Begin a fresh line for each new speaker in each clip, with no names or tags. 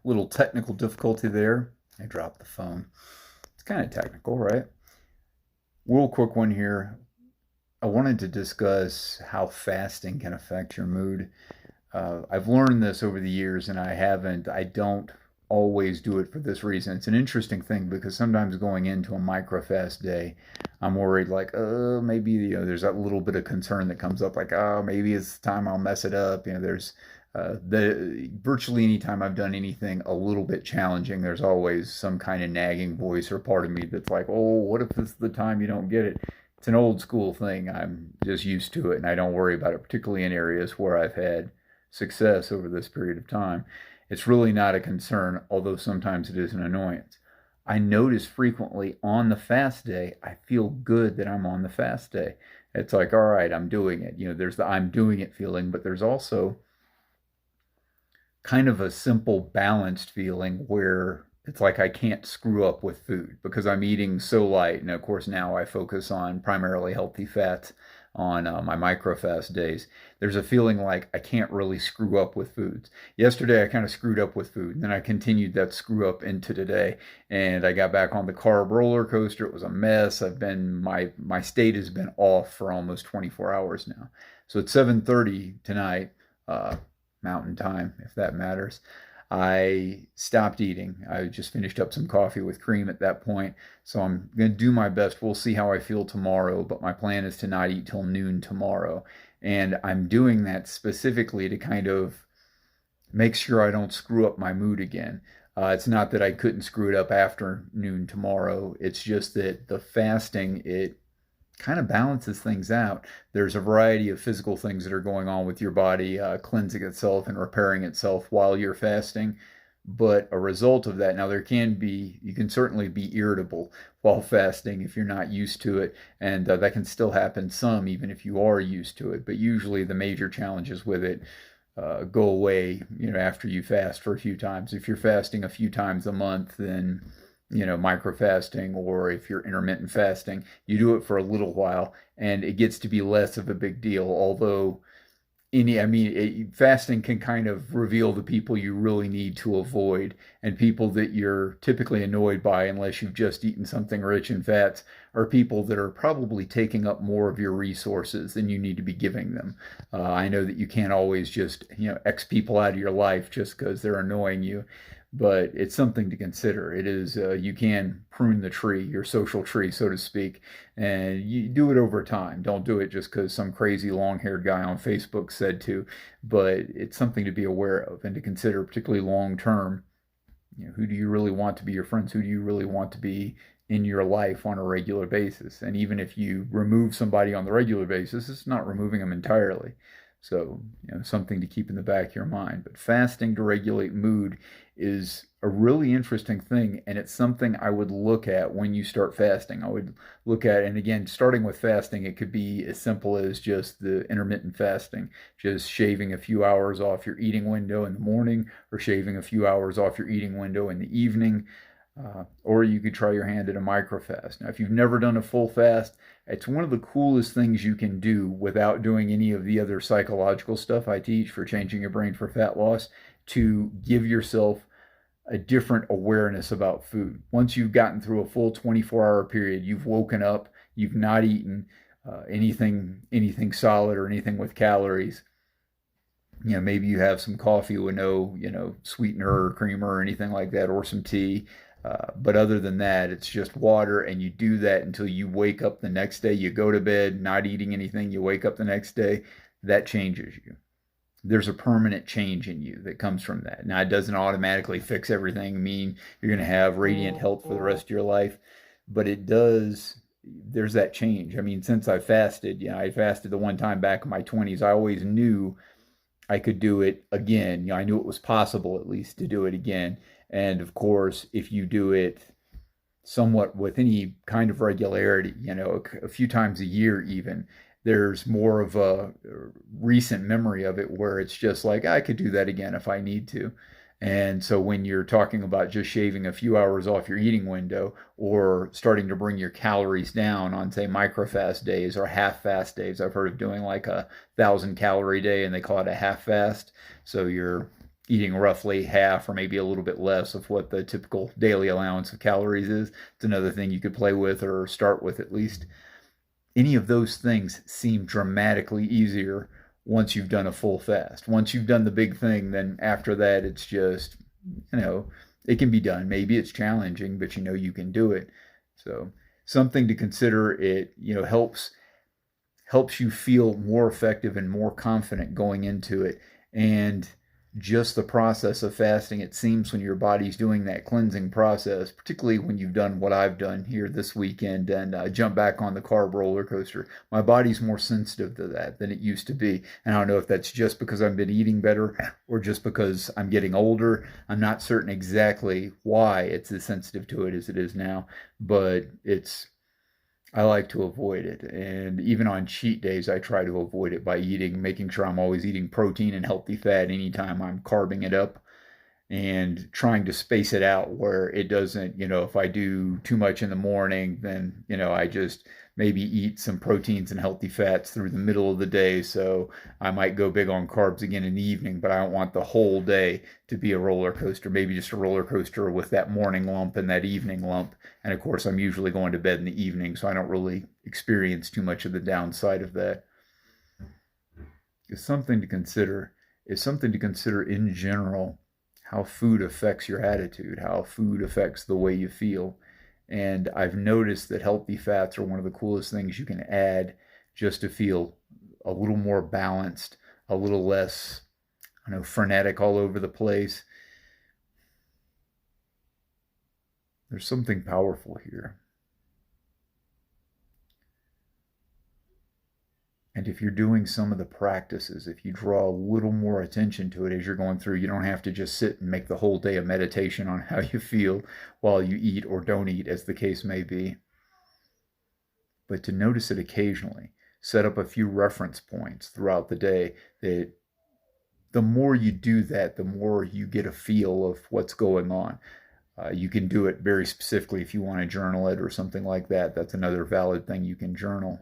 Little technical difficulty there. I dropped the phone. It's kind of technical, right? Real quick one here. I wanted to discuss how fasting can affect your mood. I've learned this over the years, and I don't always do it for this reason. It's an interesting thing because sometimes going into a micro fast day, I'm worried like, maybe, there's that little bit of concern that comes up like, oh, maybe it's time I'll mess it up. There's the virtually any time I've done anything a little bit challenging, there's always some kind of nagging voice or part of me that's like, oh, what if this is the time you don't get it? It's an old school thing. I'm just used to it and I don't worry about it, particularly in areas where I've had success over this period of time. It's really not a concern, although sometimes it is an annoyance. I notice frequently on the fast day, I feel good that I'm on the fast day. It's like, all right, I'm doing it. There's the I'm doing it feeling, but there's also kind of a simple, balanced feeling where it's like I can't screw up with food because I'm eating so light. And of course, now I focus on primarily healthy fats on my microfast days. There's a feeling like I can't really screw up with foods. Yesterday, I kind of screwed up with food, and then I continued that screw up into today. And I got back on the carb roller coaster. It was a mess. My state has been off for almost 24 hours now. So at 7:30 tonight, Mountain Time, if that matters. I stopped eating. I just finished up some coffee with cream at that point. So I'm going to do my best. We'll see how I feel tomorrow, but my plan is to not eat till noon tomorrow. And I'm doing that specifically to kind of make sure I don't screw up my mood again. It's not that I couldn't screw it up after noon tomorrow. It's just that the fasting, it kind of balances things out. There's a variety of physical things that are going on with your body, cleansing itself and repairing itself while you're fasting. But a result of that, now you can certainly be irritable while fasting if you're not used to it. And that can still happen some, even if you are used to it. But usually the major challenges with it go away, after you fast for a few times. If you're fasting a few times a month, then micro fasting, or if you're intermittent fasting, you do it for a little while and it gets to be less of a big deal. Although fasting can kind of reveal the people you really need to avoid, and people that you're typically annoyed by, unless you've just eaten something rich in fats, are people that are probably taking up more of your resources than you need to be giving them. I know that you can't always just, X people out of your life just because they're annoying you, but it's something to consider. It is, you can prune the tree, your social tree, so to speak, and you do it over time. Don't do it just because some crazy long-haired guy on Facebook said to, but it's something to be aware of and to consider, particularly long term. Who do you really want to be your friends? Who do you really want to be in your life on a regular basis? And even if you remove somebody on the regular basis, it's not removing them entirely. So, something to keep in the back of your mind. But fasting to regulate mood is a really interesting thing, and it's something I would look at when you start fasting. I would look at, and again, starting with fasting, it could be as simple as just the intermittent fasting, just shaving a few hours off your eating window in the morning, or shaving a few hours off your eating window in the evening. Or you could try your hand at a micro fast. Now, if you've never done a full fast, it's one of the coolest things you can do without doing any of the other psychological stuff I teach for changing your brain for fat loss, to give yourself a different awareness about food. Once you've gotten through a full 24-hour period, you've woken up, you've not eaten anything solid or anything with calories. Maybe you have some coffee with no, sweetener or creamer or anything like that, or some tea. But other than that, it's just water, and you do that until you wake up the next day. You go to bed not eating anything, you wake up the next day, that changes you. There's a permanent change in you that comes from that. Now, it doesn't automatically fix everything, mean you're going to have radiant health for the rest of your life, but it does. There's that change. I mean, since I fasted, I fasted the one time back in my 20s, I always knew I could do it again. I knew it was possible at least to do it again. And of course, if you do it somewhat with any kind of regularity, a few times a year even, there's more of a recent memory of it where it's just like, I could do that again if I need to. And so when you're talking about just shaving a few hours off your eating window, or starting to bring your calories down on, say, microfast days or half fast days, I've heard of doing like 1,000 calorie day and they call it a half fast. So you're eating roughly half or maybe a little bit less of what the typical daily allowance of calories is. It's another thing you could play with or start with at least. Any of those things seem dramatically easier once you've done a full fast. Once you've done the big thing, then after that, it's just, you know, it can be done. Maybe it's challenging, but you know you can do it. So something to consider. It, helps you feel more effective and more confident going into it. And just the process of fasting, it seems when your body's doing that cleansing process, particularly when you've done what I've done here this weekend and jump back on the carb roller coaster, my body's more sensitive to that than it used to be. And I don't know if that's just because I've been eating better or just because I'm getting older. I'm not certain exactly why it's as sensitive to it as it is now, but I like to avoid it. And even on cheat days, I try to avoid it by making sure I'm always eating protein and healthy fat anytime I'm carving it up, and trying to space it out where it doesn't, if I do too much in the morning, then, I just maybe eat some proteins and healthy fats through the middle of the day. So I might go big on carbs again in the evening, but I don't want the whole day to be a roller coaster. Maybe just a roller coaster with that morning lump and that evening lump. And of course, I'm usually going to bed in the evening, so I don't really experience too much of the downside of that. It's something to consider. It's something to consider in general, how food affects your attitude, how food affects the way you feel. And I've noticed that healthy fats are one of the coolest things you can add just to feel a little more balanced, a little less, frenetic all over the place. There's something powerful here. And if you're doing some of the practices, if you draw a little more attention to it as you're going through, you don't have to just sit and make the whole day a meditation on how you feel while you eat or don't eat, as the case may be. But to notice it occasionally, set up a few reference points throughout the day that the more you do that, the more you get a feel of what's going on. You can do it very specifically if you want to journal it or something like that. That's another valid thing you can journal.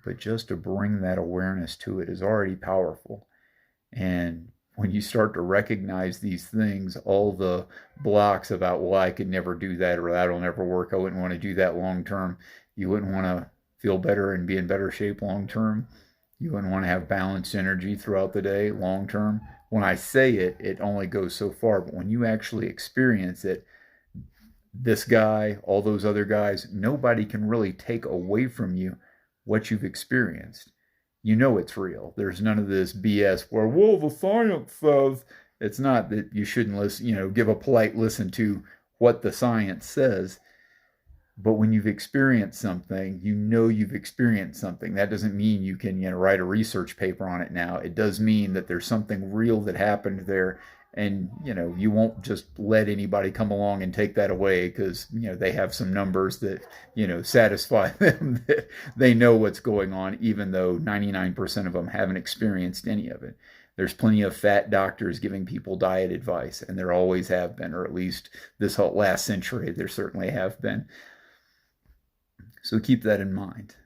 But just to bring that awareness to it is already powerful. And when you start to recognize these things, all the blocks about, well, I could never do that, or that'll never work, I wouldn't want to do that long term. You wouldn't want to feel better and be in better shape long term. You wouldn't want to have balanced energy throughout the day long term. When I say it, it only goes so far. But when you actually experience it, this guy, all those other guys, nobody can really take away from you what you've experienced. You know it's real. There's none of this BS where, well, the science says. It's not that you shouldn't listen, give a polite listen to what the science says. But when you've experienced something, you know you've experienced something. That doesn't mean you can, write a research paper on it now. It does mean that there's something real that happened there. And, you won't just let anybody come along and take that away because, they have some numbers that, satisfy them that they know what's going on, even though 99% of them haven't experienced any of it. There's plenty of fat doctors giving people diet advice, and there always have been, or at least this whole last century, there certainly have been. So keep that in mind.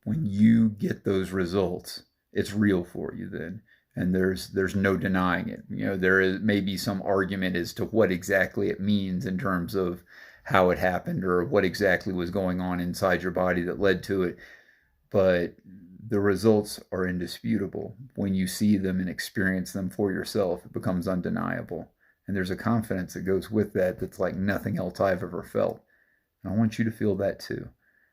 When you get those results, it's real for you then. And there's no denying it. There is maybe some argument as to what exactly it means in terms of how it happened or what exactly was going on inside your body that led to it. But the results are indisputable. When you see them and experience them for yourself, it becomes undeniable. And there's a confidence that goes with that that's like nothing else I've ever felt. And I want you to feel that too.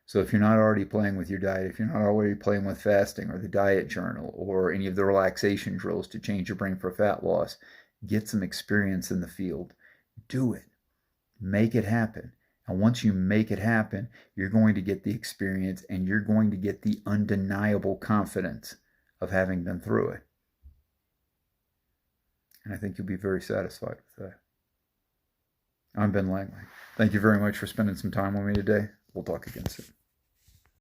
So if you're not already playing with your diet, if you're not already playing with fasting or the diet journal or any of the relaxation drills to change your brain for fat loss, get some experience in the field. Do it. Make it happen. And once you make it happen, you're going to get the experience and you're going to get the undeniable confidence of having been through it. And I think you'll be very satisfied with that. I'm Ben Langley. Thank you very much for spending some time with me today. We'll talk again soon.